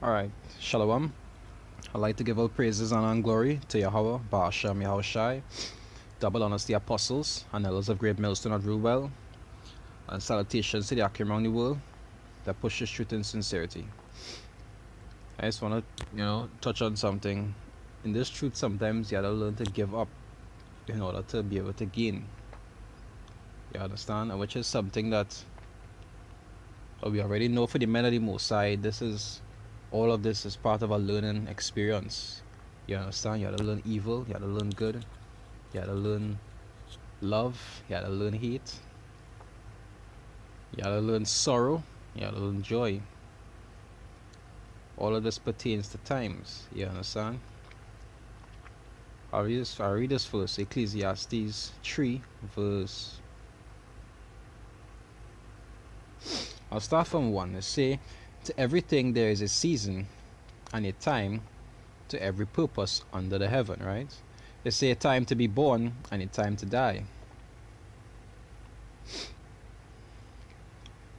Alright, Shalom. I'd like to give all praises, honor, and glory to Yahweh, Ba'ashem Yahushai, double honors to the apostles and elders of Great Millstone at Rulewell, and salutations to the Akim around the world that pushes truth and sincerity. I just want to, touch on something. In this truth, sometimes you have to learn to give up in order to be able to gain. You understand? And which is something that we already know for the men of the Most High. All of this is part of a learning experience. You understand? You have to learn evil, you have to learn good, you have to learn love, you have to learn hate, you have to learn sorrow, you have to learn joy. All of this pertains to times. You understand? I'll read this first. Ecclesiastes 3 verse. I'll start from 1. It say, to everything there is a season and a time to every purpose under the heaven, right? They say a time to be born and a time to die.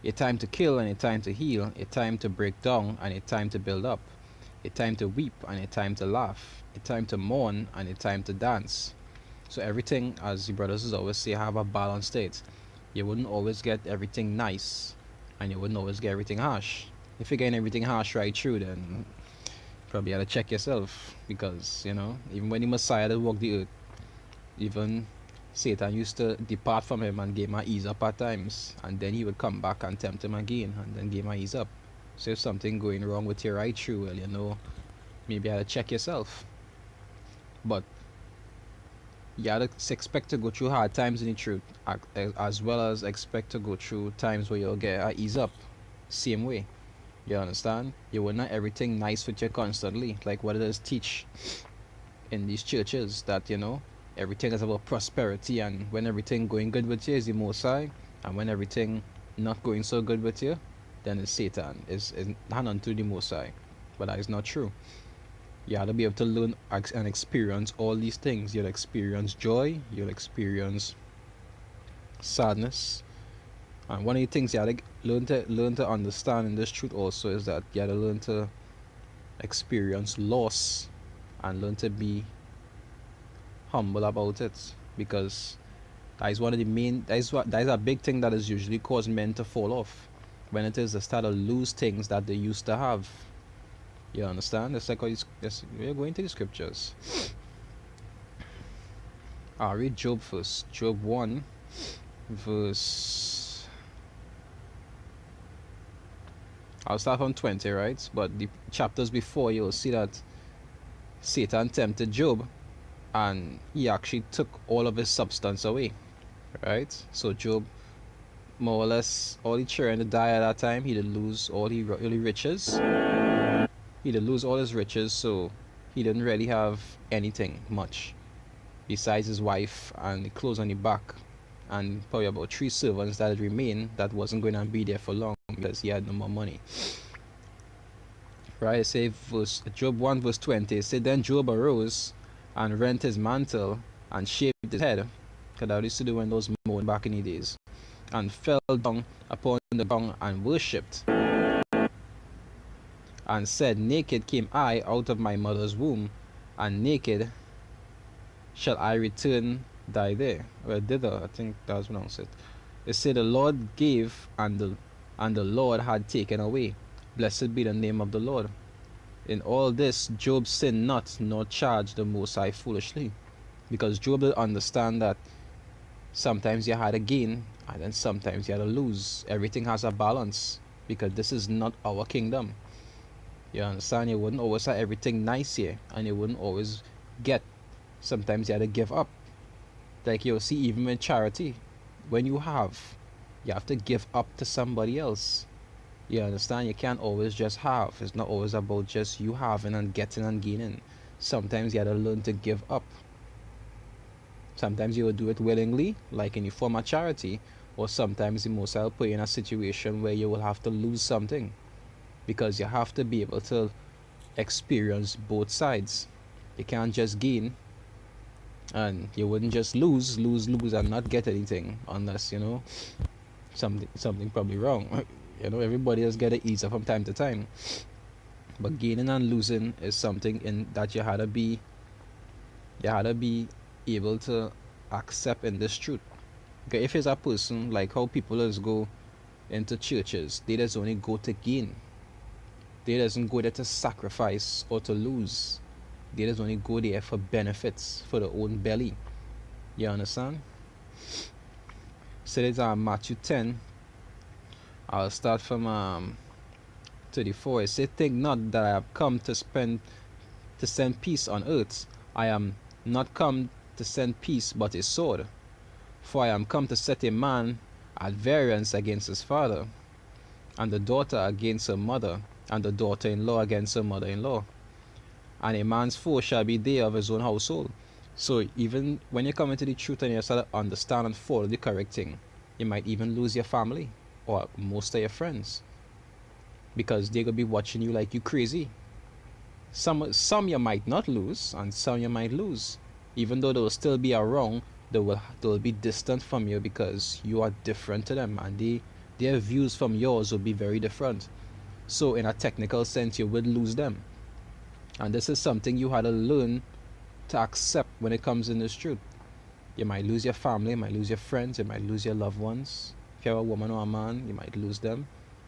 A time to kill and a time to heal, a time to break down and a time to build up, a time to weep and a time to laugh, a time to mourn and a time to dance. So everything, as the brothers always say, have a balanced state. You wouldn't always get everything nice and you wouldn't always get everything harsh. If you're getting everything harsh right through, then probably have to check yourself, because even when the Messiah that walked the earth, even Satan used to depart from him and give him a ease up at times, and then he would come back and tempt him again and then give him a ease up. So if something going wrong with your right through, well, maybe you have to check yourself. But you have to expect to go through hard times in the truth, as well as expect to go through times where you'll get a ease up. Same way. You understand? You will not everything nice with you constantly. Like what it is teach in these churches, that everything is about prosperity, and when everything going good with you is the Most High, and when everything not going so good with you, then it's Satan. Is hand unto the Most High. But that is not true. You have to be able to learn and experience all these things. You'll experience joy, you'll experience sadness. And one of the things you have to learn to understand in this truth also is that you have to learn to experience loss and learn to be humble about it, because that is one of the main that is a big thing that is usually cause men to fall off, when it is they start to lose things that they used to have. You understand? It's like we're going to the scriptures. I'll read Job first. Job 1 verse, I'll start from 20, right? But the chapters before, you'll see that Satan tempted Job and he actually took all of his substance away, right? So Job, more or less, all the children to die at that time. He did lose all the riches. He did lose all his riches, so he didn't really have anything much besides his wife and the clothes on the back, and probably about 3 servants that remained that wasn't going to be there for long because he had no more money. Right? It say Job 1 verse 20. It said, then Job arose and rent his mantle and shaved his head, because that used to do when those mourned back in the days, and fell down upon the ground and worshipped, and said, naked came I out of my mother's womb, and naked shall I return thither. Well, thither, I think that's pronounced it. It said, the Lord gave, and the Lord had taken away. Blessed be the name of the Lord. In all this, Job sinned not, nor charged the Most High foolishly, because Job did understand that sometimes you had to gain, and then sometimes you had to lose. Everything has a balance, because this is not our kingdom. You understand? You wouldn't always have everything nice here, and you wouldn't always get. Sometimes you had to give up. Like you'll see, even in charity, when you have to give up to somebody else. You understand? You can't always just have. It's not always about just you having and getting and gaining. Sometimes you have to learn to give up. Sometimes you will do it willingly, like in the form of charity, or sometimes the Most High will put you in a situation where you will have to lose something, because you have to be able to experience both sides. You can't just gain, and you wouldn't just lose and not get anything, unless something probably wrong. Everybody has got to ease up from time to time. But gaining and losing is something in that you had to be able to accept in this truth. Okay, if it's a person like how people just go into churches, they just only go to gain. They doesn't go there to sacrifice or to lose. They just only go there for benefits for their own belly. You understand? So there's Matthew 10. I'll start from 34. It says, "Think not that I have come to send peace on earth. I am not come to send peace but a sword. For I am come to set a man at variance against his father, and the daughter against her mother, and the daughter-in-law against her mother-in-law. And a man's foe shall be they of his own household." So even when you come into the truth and you start to understand and follow the correct thing, you might even lose your family or most of your friends because they're gonna be watching you like you crazy. Some you might not lose, and some you might lose. Even though they will still be around, they will be distant from you because you are different to them, and their views from yours will be very different. So in a technical sense, you would lose them, and this is something you had to learn to accept when it comes in this truth. You might lose your family, you might lose your friends, you might lose your loved ones. If you're a woman or a man, you might lose them.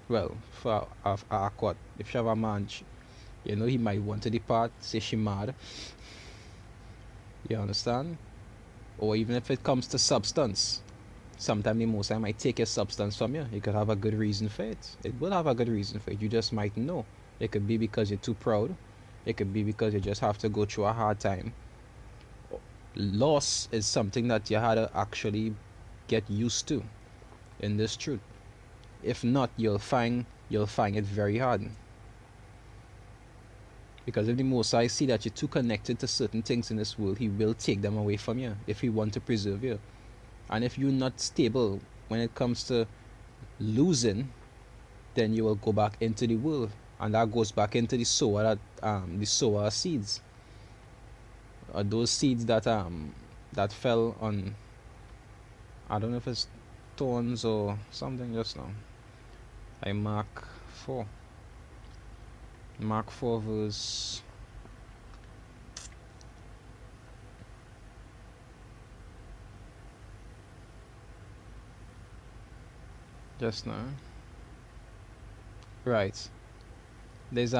Well, for a quote, if you have a man, he might want to depart, say she mad. You understand? Or even if it comes to substance, sometimes the most I might take a substance from you. You could have a good reason for it. It will have a good reason for it. You just might know. It could be because you're too proud. It could be because you just have to go through a hard time. Loss is something that you had to actually get used to in this truth. If not, you'll find it very hard. Because if the Most High see that you're too connected to certain things in this world, He will take them away from you if He want to preserve you. And if you're not stable when it comes to losing, then you will go back into the world, and that goes back into the sower seeds, those seeds that fell on, I don't know if it's thorns or something. Just now, I Mark 4 verse. Just now, right? There's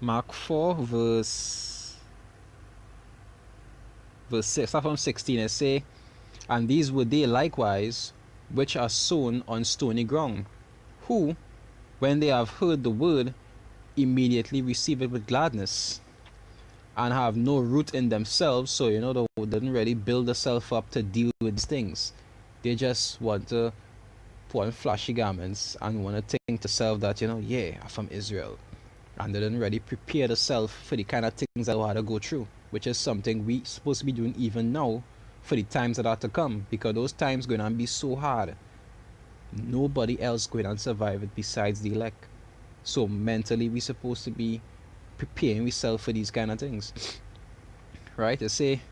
Mark 4 verse 6, start from 16. It say, "And these were they likewise which are sown on stony ground, who, when they have heard the word, immediately receive it with gladness, and have no root in themselves." So they didn't really build themselves up to deal with these things. They just want to put on flashy garments and want to think to self that yeah, I'm from Israel, and they didn't really prepare themselves for the kind of things that we had to go through, which is something we supposed to be doing even now for the times that are to come, because those times going to be so hard. Nobody else going to survive it besides the elect. So mentally, we supposed to be preparing ourselves for these kind of things, right? They say,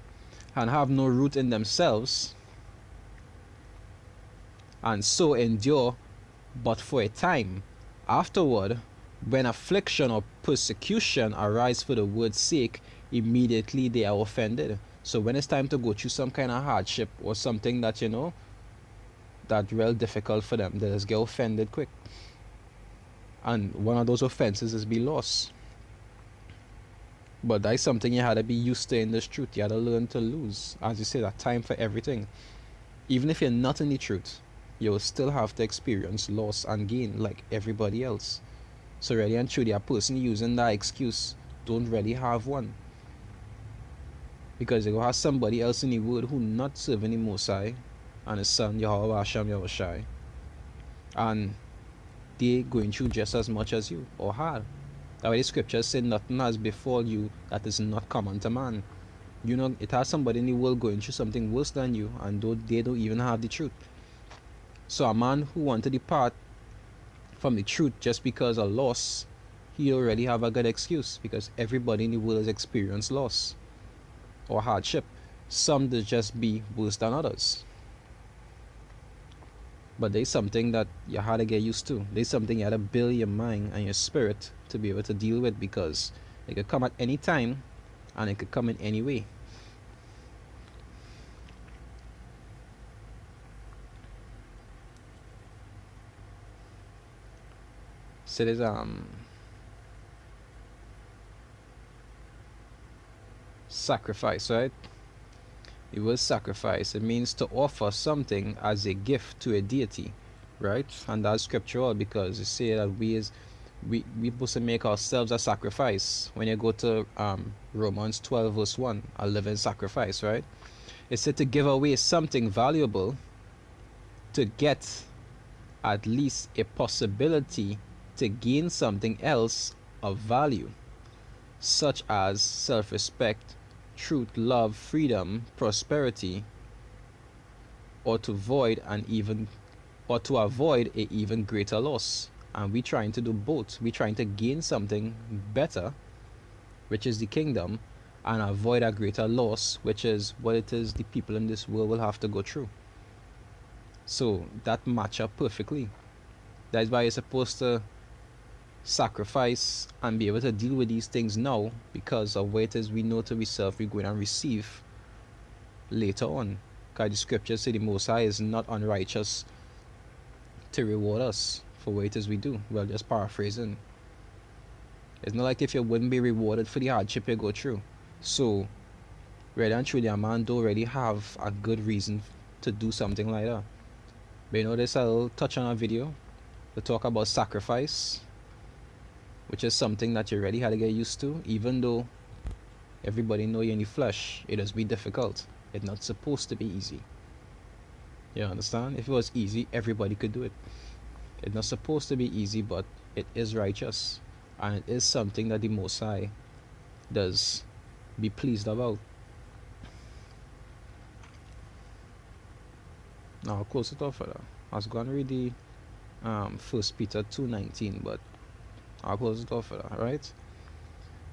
"And have no root in themselves, and so endure but for a time. Afterward, when affliction or persecution arise for the word's sake, immediately they are offended." So when it's time to go through some kind of hardship or something that that real difficult for them, they just get offended quick. And one of those offenses is be lost. But that's something you had to be used to in this truth. You had to learn to lose. As you say, that time for everything. Even if you're not in the truth, you will still have to experience loss and gain like everybody else. So really and truly, a person using that excuse don't really have one. Because you have somebody else in the world who not serving the Most High and His Son, Yahweh Hashem Yahushai. And they going through just as much as you, or hard. That's why the scriptures say nothing has befall you that is not common to man. It has somebody in the world going through something worse than you, and they don't even have the truth. So a man who want to depart from the truth just because of loss, he already have a good excuse, because everybody in the world has experienced loss or hardship. Some just be worse than others. But there's something that you had to get used to. There's something you had to build your mind and your spirit to be able to deal with, because it could come at any time and it could come in any way. So there's sacrifice, right? It was sacrifice. It means to offer something as a gift to a deity, right? And that's scriptural, because it say that we supposed to make ourselves a sacrifice. When you go to Romans 12 verse 1, a living sacrifice, right? It said to give away something valuable to get at least a possibility to gain something else of value, such as self respect, truth, love, freedom, prosperity, or to avoid a even greater loss. And we trying to do both. We trying to gain something better, which is the kingdom, and avoid a greater loss, which is what it is the people in this world will have to go through. So that match up perfectly. That's why you're supposed to sacrifice and be able to deal with these things now, because of what it is we know to be self we're going to receive later on. Because the scriptures say the Most High is not unrighteous to reward us for what it is we do. Well, just paraphrasing. It's not like if you wouldn't be rewarded for the hardship you go through. So, really and truly, a man don't really have a good reason to do something like that. But you know, this I'll touch on a video to talk about sacrifice, which is something that you really had to get used to, even though everybody know you're in the flesh. It does be difficult. It's not supposed to be easy. You understand? If it was easy, everybody could do it. It's not supposed to be easy, but it is righteous. And it is something that the Most High does be pleased about. Now I'll close it off further. I was going to read the 1 Peter 2:19, but I'll close it off further, right?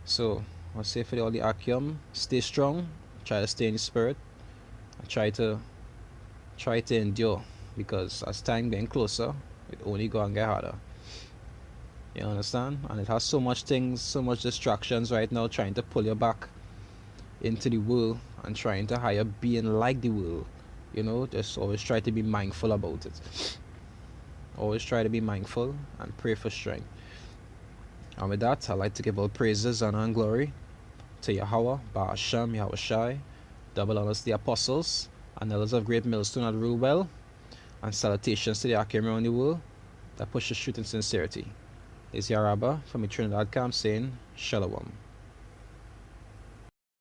So I'll say for all the Akim, stay strong, try to stay in the spirit, and try to endure, because as time getting closer, it only gonna get harder. You understand? And it has so much things, so much distractions right now trying to pull you back into the world and trying to hire being like the world. You know, just always try to be mindful about it. Always try to be mindful and pray for strength. And with that, I'd like to give all praises, honor, and glory to Yahweh, Ba'ashem, Yahweh Shai, double honors to the apostles, and elders of Great Millstone that rule well, and salutations to the Akim around the world that push the truth in sincerity. It's Yaraba from the Trinidad camp saying, Shalom.